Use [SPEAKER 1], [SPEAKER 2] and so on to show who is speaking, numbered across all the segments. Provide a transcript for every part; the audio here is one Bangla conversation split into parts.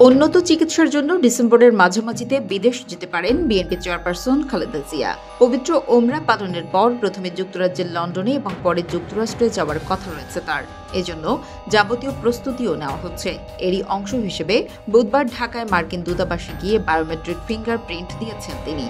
[SPEAKER 1] উন্নত চিকিৎসার জন্য ডিসেম্বরের মাঝামাঝিতে বিদেশ যেতে পারেন বিএনপি চেয়ারপারসন খালেদা জিয়া। পবিত্র ওমরা পালনের পর প্রথমে যুক্তরাজ্যের লন্ডনে এবং পরে যুক্তরাষ্ট্রে যাওয়ার কথা রয়েছে তার। এজন্য যাবতীয় প্রস্তুতিও নেওয়া হচ্ছে। এরই অংশ হিসেবে বুধবার ঢাকায় মার্কিন দূতাবাসে গিয়ে বায়োমেট্রিক ফিঙ্গারপ্রিন্ট দিয়েছেন তিনি।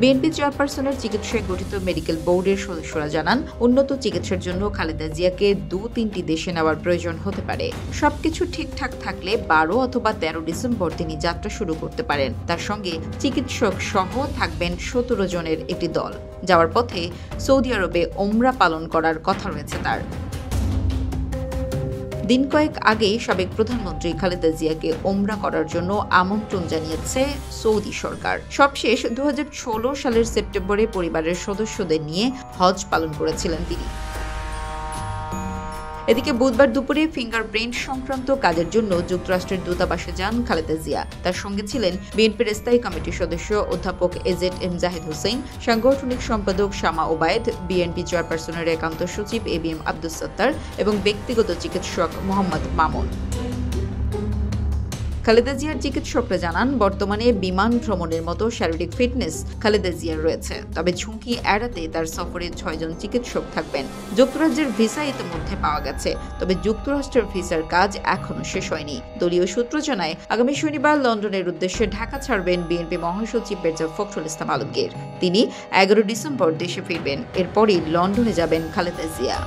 [SPEAKER 1] বিএনপি চেয়ারপারসনের চিকিৎসায় গঠিত মেডিকেল বোর্ডের সদস্যরা জানান, উন্নত চিকিৎসার জন্য খালেদা জিয়াকে 2-3টি দেশে নেওয়ার প্রয়োজন হতে পারে। সবকিছু ঠিকঠাক থাকলে 12 অথবা 13 ডিসেম্বর তিনি যাত্রা শুরু করতে পারেন। তার সঙ্গে চিকিৎসক সহ থাকবেন 17 জনের একটি দল। যাওয়ার পথে সৌদি আরবে ওমরা পালন করার কথা রয়েছে তার। দিন কয়েক আগেই সাবেক প্রধানমন্ত্রী খালেদা জিয়াকে ওমরা করার জন্য আমন্ত্রণ জানিয়েছে সৌদি সরকার। সবশেষ 2016 সালের সেপ্টেম্বরে পরিবারের সদস্যদের নিয়ে হজ পালন করেছিলেন তিনি। এদিকে বুধবার দুপুরে ফিঙ্গারপ্রিন্ট সংক্রান্ত কাজের জন্য যুক্তরাষ্ট্রের দূতাবাসে যান খালেদা জিয়া। তার সঙ্গে ছিলেন বিএনপির স্থায়ী কমিটির সদস্য অধ্যাপক এজেড-এম জাহিদ হোসেন, সাংগঠনিক সম্পাদক শামা ওবায়েদ, বিএনপি চেয়ারপারসনের একান্ত সচিব এবিএম আব্দুস সাত্তার এবং ব্যক্তিগত চিকিৎসক মোহাম্মদ মামুন। খালেদা জিয়ার চিকিৎসকরা জানান, বর্তমানে বিমান ভ্রমণের মতো শারীরিক ফিটনেস খালেদা জিয়ার রয়েছে। তবে ঝুঁকি এড়াতে তার সফরে 6 জন চিকিৎসক থাকবেন। যুক্তরাজ্যের ভিসা ইতিমধ্যে পাওয়া গেছে, তবে যুক্তরাষ্ট্রের ভিসার কাজ এখনো শেষ হয়নি। দলীয় সূত্র জানায়, আগামী শনিবার লন্ডনের উদ্দেশ্যে ঢাকা ছাড়বেন বিএনপি মহাসচিব মির্জা ফখরুল ইসলাম আলমগীর। তিনি 11 ডিসেম্বর দেশে ফিরবেন। এরপরই লন্ডনে যাবেন খালেদা জিয়া।